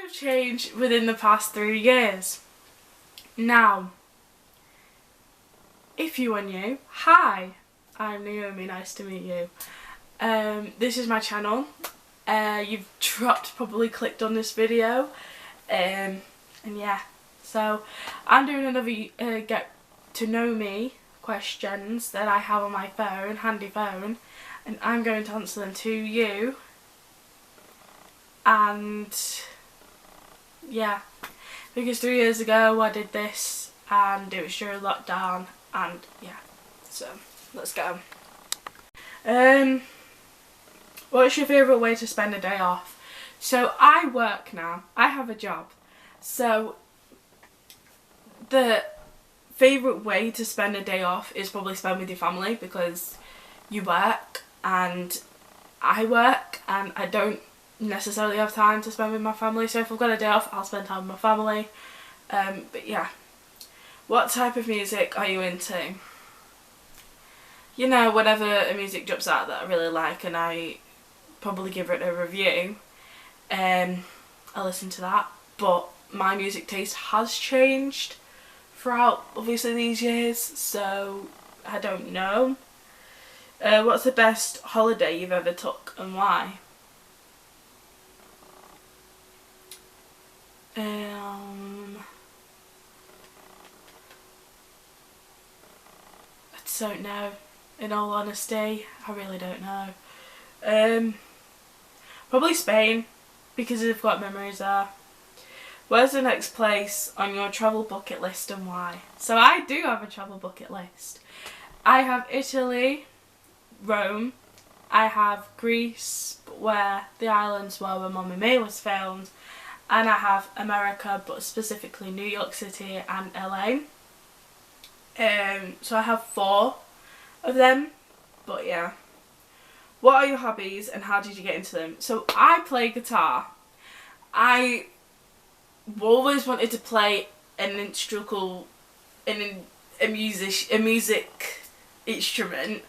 Have changed within the past 3 years. Now, if you are new, hi, I'm Naomi, nice to meet you. This is my channel. You've probably clicked on this video, and yeah, so I'm doing another get to know me questions that I have on my phone, handy phone, and I'm going to answer them to you. And yeah, because 3 years ago I did this and it was during lockdown, and yeah, so let's go. What's your favourite way to spend a day off? So I work now, I have a job, so the favourite way to spend a day off is probably spend with your family, because you work and I work and I don't necessarily have time to spend with my family, so if I've got a day off I'll spend time with my family. But yeah, what type of music are you into? You know, whenever a music drops out that I really like and I probably give it a review, I listen to that. But my music taste has changed throughout obviously these years, so I don't know. What's the best holiday you've ever took and why? I don't know, in all honesty, I really don't know. Probably Spain, because I've got memories there. Where's the next place on your travel bucket list and why? So I do have a travel bucket list. I have Italy, Rome, I have Greece, where the islands were where Mamma Mia was filmed, and I have America, but specifically New York City and LA. So I have 4 of them, but yeah. What are your hobbies and how did you get into them? So I play guitar. I always wanted to play an instrumental, a music instrument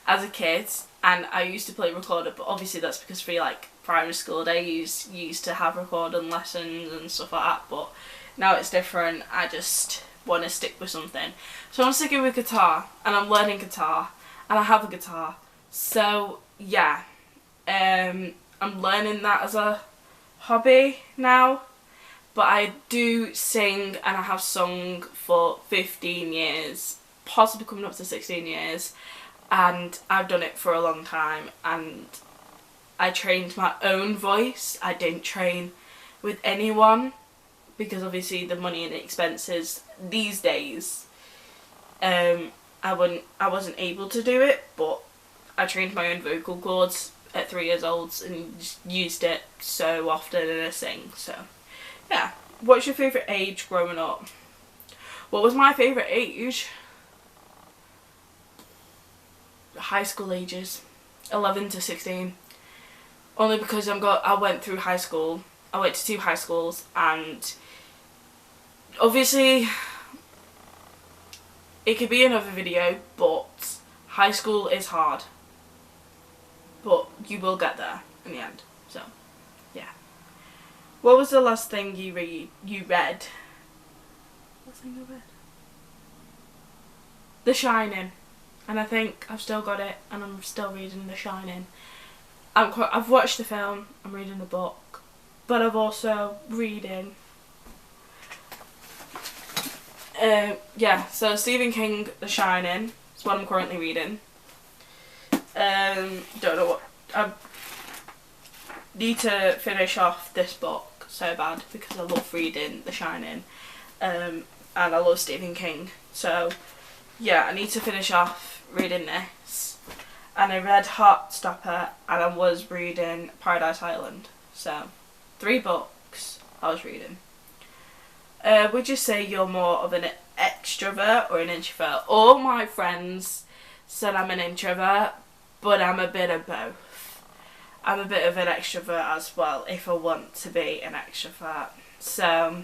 as a kid, and I used to play recorder, but obviously that's because for like primary school days used to have recording lessons and stuff like that, but now it's different. I just want to stick with something, so I'm sticking with guitar and I'm learning guitar and I have a guitar, so yeah, I'm learning that as a hobby now. But I do sing and I have sung for 15 years, possibly coming up to 16 years, and I've done it for a long time, and I trained my own voice. I didn't train with anyone because obviously the money and the expenses these days, I wasn't able to do it, but I trained my own vocal cords at 3 years old and just used it so often and I sing, so yeah. What's your favourite age growing up? What was my favourite age? High school ages, 11 to 16. Only because I went through high school. I went to 2 high schools, and obviously it could be another video, but high school is hard. But you will get there in the end, so yeah. What was the last thing you read? Last thing I read? The Shining. And I think I've still got it and I'm still reading The Shining. I've watched the film, I'm reading the book, but I'm also reading. Yeah, so Stephen King, The Shining is what I'm currently reading. Don't know what, I need to finish off this book so bad because I love reading The Shining, and I love Stephen King, so yeah, I need to finish off reading this. And I read Heartstopper and I was reading Paradise Island, so 3 books I was reading. Would you say you're more of an extrovert or an introvert? All my friends said I'm an introvert, but I'm a bit of both. I'm a bit of an extrovert as well if I want to be an extrovert. So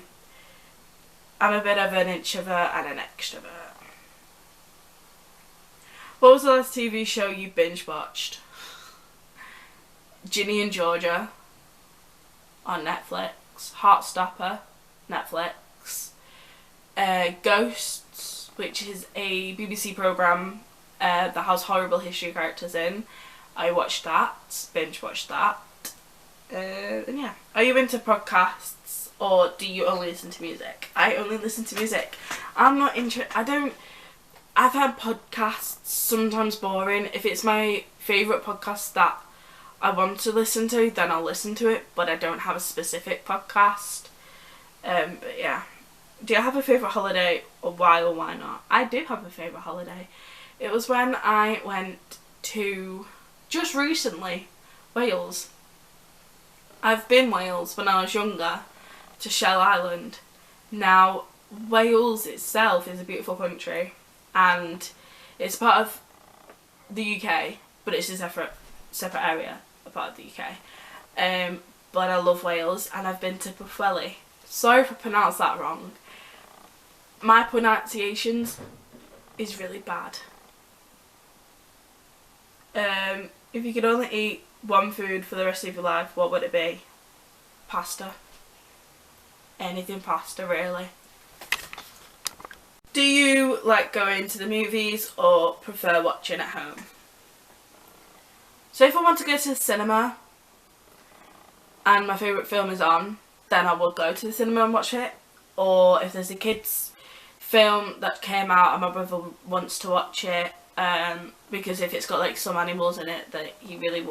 I'm a bit of an introvert and an extrovert. What was the last TV show you binge watched? Ginny and Georgia on Netflix. Heartstopper, Netflix. Ghosts, which is a BBC programme that has horrible history characters in. I watched that, binge watched that. And yeah. Are you into podcasts or do you only listen to music? I only listen to music. I'm not I've had podcasts sometimes boring. If it's my favourite podcast that I want to listen to, then I'll listen to it, but I don't have a specific podcast. But yeah. Do you have a favourite holiday, or why or why not? I did have a favourite holiday. It was when I went to, just recently, Wales. I've been Wales when I was younger, to Shell Island. Now, Wales itself is a beautiful country, and it's part of the UK, but it's a separate area, a part of the UK. But I love Wales, and I've been to Pwllheli. Sorry if I pronounced that wrong. My pronunciations is really bad. If you could only eat one food for the rest of your life, what would it be? Pasta. Anything pasta, really. Do you like going to the movies or prefer watching at home? So if I want to go to the cinema and my favourite film is on, then I will go to the cinema and watch it. Or if there's a kids film that came out and my brother wants to watch it, because if it's got like some animals in it that he really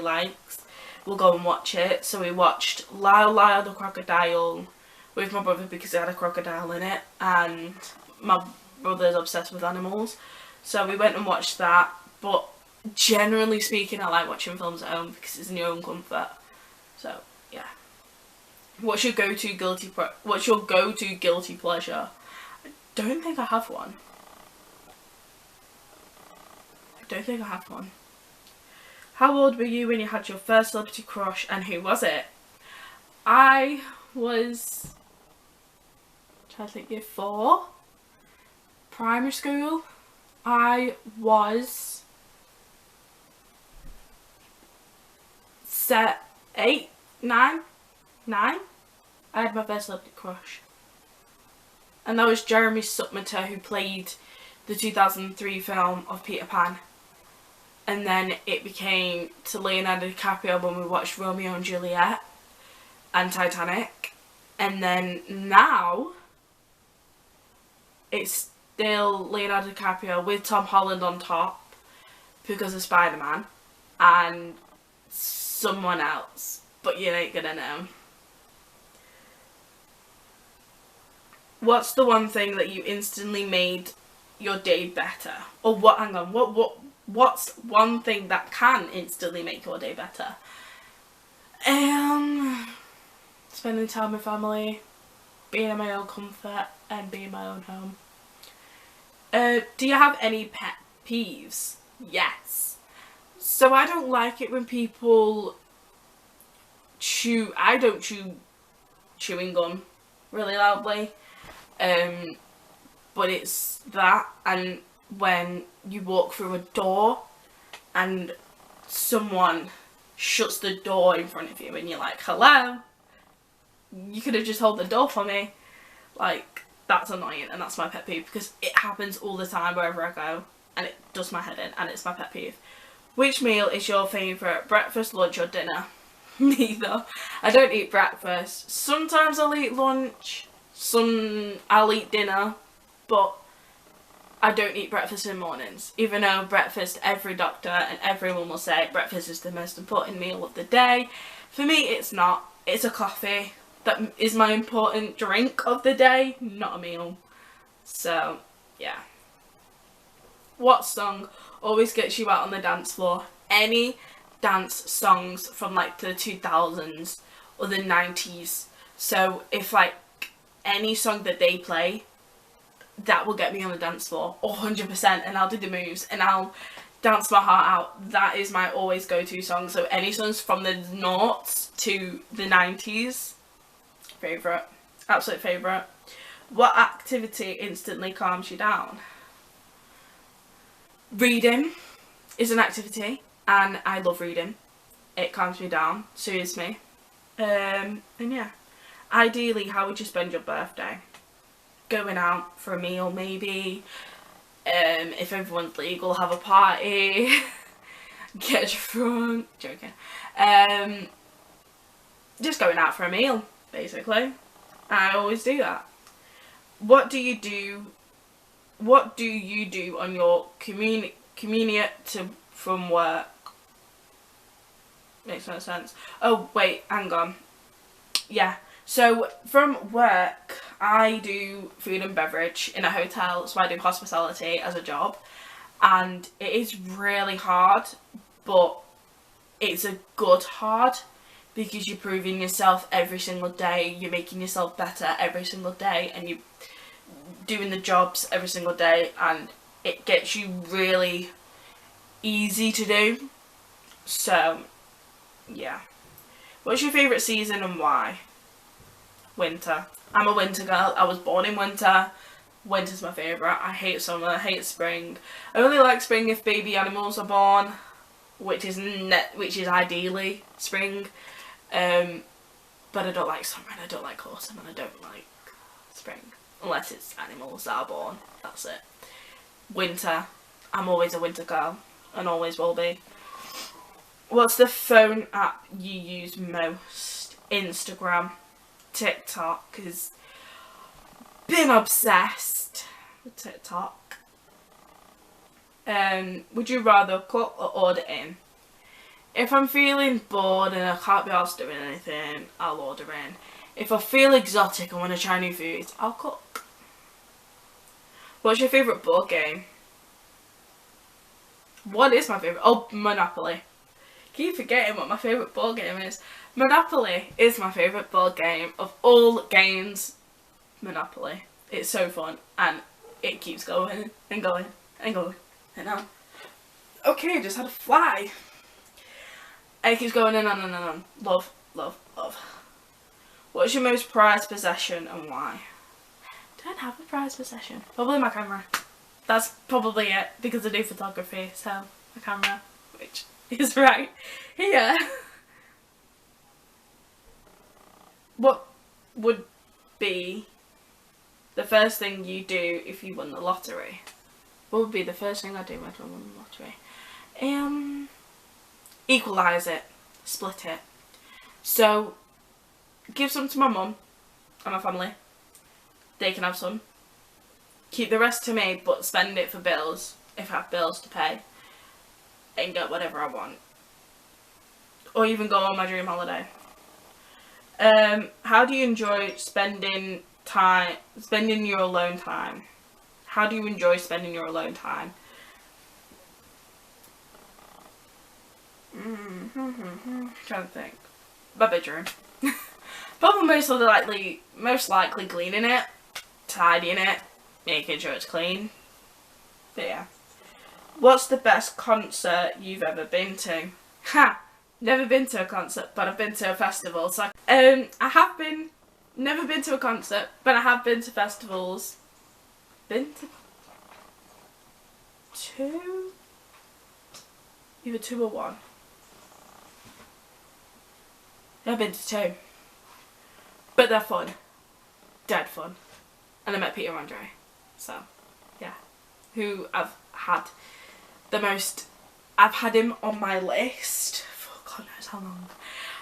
likes, we'll go and watch it. So we watched Lyle Lyle the Crocodile with my brother because it had a crocodile in it, and my brother's obsessed with animals, so we went and watched that. But generally speaking, I like watching films at home because it's in your own comfort. So yeah. What's your go-to guilty pleasure? I don't think I have one. How old were you when you had your first celebrity crush, and who was it? I was, trying to think, year 4, primary school. I was 8, 9. I had my first celebrity crush, and that was Jeremy Sutmater, who played the 2003 film of Peter Pan. And then it became to Leonardo DiCaprio when we watched Romeo and Juliet and Titanic. And then now it's still Leonardo DiCaprio with Tom Holland on top because of Spider-Man and someone else, but you ain't gonna know. What's the one thing that you instantly made your day better? Or what, hang on, what's one thing that can instantly make your day better? Spending time with family, being in my own comfort and being in my own home. Do you have any pet peeves? Yes. So I don't like it when people I don't chew chewing gum really loudly. But it's that, and when you walk through a door and someone shuts the door in front of you and you're like, hello, you could have just held the door for me. Like, that's annoying, and that's my pet peeve because it happens all the time wherever I go and it does my head in, and it's my pet peeve. Which meal is your favourite? Breakfast, lunch or dinner? Neither. I don't eat breakfast. Sometimes I'll eat lunch, I'll eat dinner, but I don't eat breakfast in the mornings. Even though breakfast, every doctor and everyone will say breakfast is the most important meal of the day. For me, it's not. It's a coffee. That is my important drink of the day, not a meal. So, yeah. What song always gets you out on the dance floor? Any dance songs from like the 2000s or the 90s. So if like any song that they play, that will get me on the dance floor 100%, and I'll do the moves and I'll dance my heart out. That is my always go-to song. So any songs from the noughts to the 90s, favourite, absolute favourite. What activity instantly calms you down? Reading is an activity, and I love reading. It calms me down, soothes me. And yeah, ideally, how would you spend your birthday? Going out for a meal, maybe. If everyone's legal, have a party. Get drunk. Joking. Just going out for a meal, basically. I always do that. What do you do? What do you do on your commute to from work? Makes no sense. Oh wait, hang on. Yeah. So from work, I do food and beverage in a hotel. So I do hospitality as a job, and it is really hard, but it's a good hard because you're proving yourself every single day. You're making yourself better every single day, and you're doing the jobs every single day, and it gets you really easy to do. So yeah. What's your favourite season and why? Winter. I'm a winter girl. I was born in winter. Winter's my favourite. I hate summer. I hate spring. I only like spring if baby animals are born, which is ideally spring. But I don't like summer, and I don't like autumn, and I don't like spring. Unless it's animals that are born. That's it. Winter. I'm always a winter girl. And always will be. What's the phone app you use most? Instagram. TikTok, because been obsessed with TikTok. Would you rather cook or order in? If I'm feeling bored and I can't be asked doing anything, I'll order in. If I feel exotic and want to try new foods, I'll cook. What's your favourite board game? What is my favourite? Oh, Monopoly. Keep forgetting what my favourite board game is. Monopoly is my favourite board game of all games. Monopoly. It's so fun, and it keeps going and going and going and on. Okay, just had a fly. And it keeps going and on and on. Love, love, love. What's your most prized possession and why? Don't have a prized possession. Probably my camera. That's probably it, because I do photography, so my camera, which is right here. What would be the first thing you do if you won the lottery? What would be the first thing I do if I won the lottery? Equalise it. Split it. So, give some to my mum and my family. They can have some. Keep the rest to me, but spend it for bills, if I have bills to pay. And get whatever I want. Or even go on my dream holiday. How do you enjoy spending your alone time? How do you enjoy spending your alone time? Trying to think. My bedroom. Probably most likely cleaning it, tidying it, making sure it's clean. But yeah. What's the best concert you've ever been to? Ha! Never been to a concert, but I've been to a festival. So never been to a concert, but I have been to festivals. Been to two? Either two or one. I've been to two. But they're fun. Dead fun. And I met Peter Andre. So, yeah. Who I've had the most. I've had him on my list for God knows how long.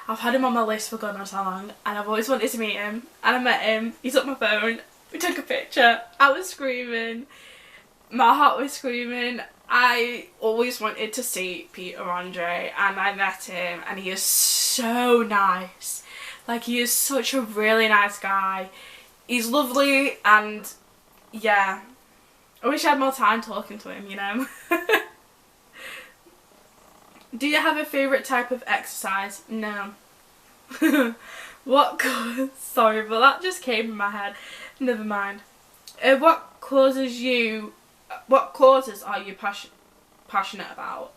I've had him on my list for God knows how long, and I've always wanted to meet him, and I met him. He took my phone, we took a picture, I was screaming, my heart was screaming. I always wanted to see Peter Andre, and I met him, and he is so nice. Like, he is such a really nice guy. He's lovely, and yeah, I wish I had more time talking to him, you know. Do you have a favourite type of exercise? No. Sorry, but that just came in my head. Never mind. What causes are you passionate about?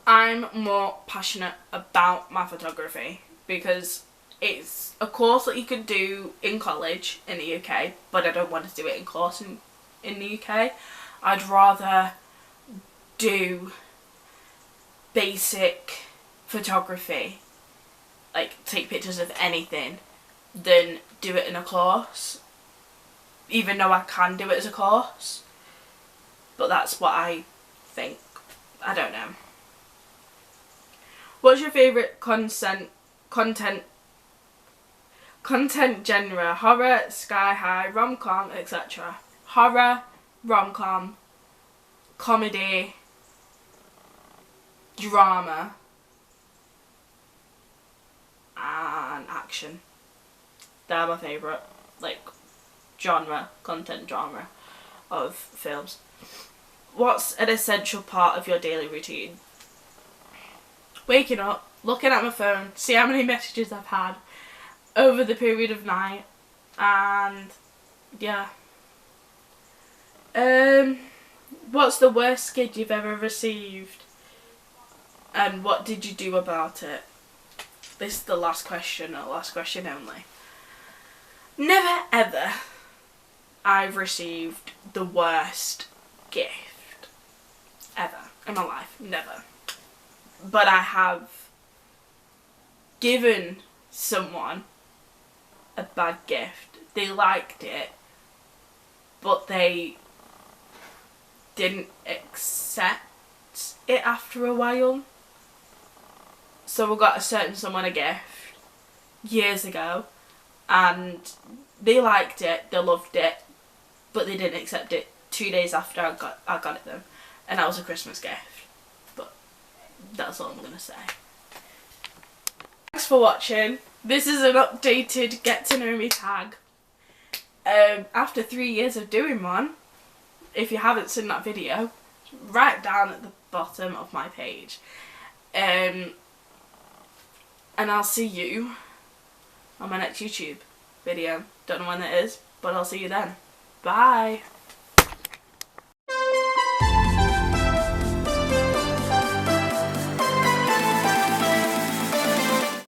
I'm more passionate about my photography because it's a course that you could do in college in the UK, but I don't want to do it in course in the UK. I'd rather do basic photography like take pictures of anything than do it in a course, even though I can do it as a course. But that's what I think. I don't know. What's your favourite content genre? Horror, sky high, rom-com, etc. Horror, rom-com, comedy, drama, and action. They're my favourite, like, content genre of films. What's an essential part of your daily routine? Waking up, looking at my phone, see how many messages I've had over the period of night, and yeah. What's the worst skid you've ever received, and what did you do about it? This is the last question only. Never ever I've received the worst gift ever in my life. Never. But I have given someone a bad gift. They liked it, but they didn't accept it after a while. So we got a certain someone a gift years ago, and they liked it, they loved it, but they didn't accept it 2 days after I got it them, and that was a Christmas gift. But that's all I'm gonna say. Thanks for watching. This is an updated get to know me tag. After 3 years of doing one, if you haven't seen that video, right down at the bottom of my page. And I'll see you on my next YouTube video. Don't know when it is, but I'll see you then. Bye.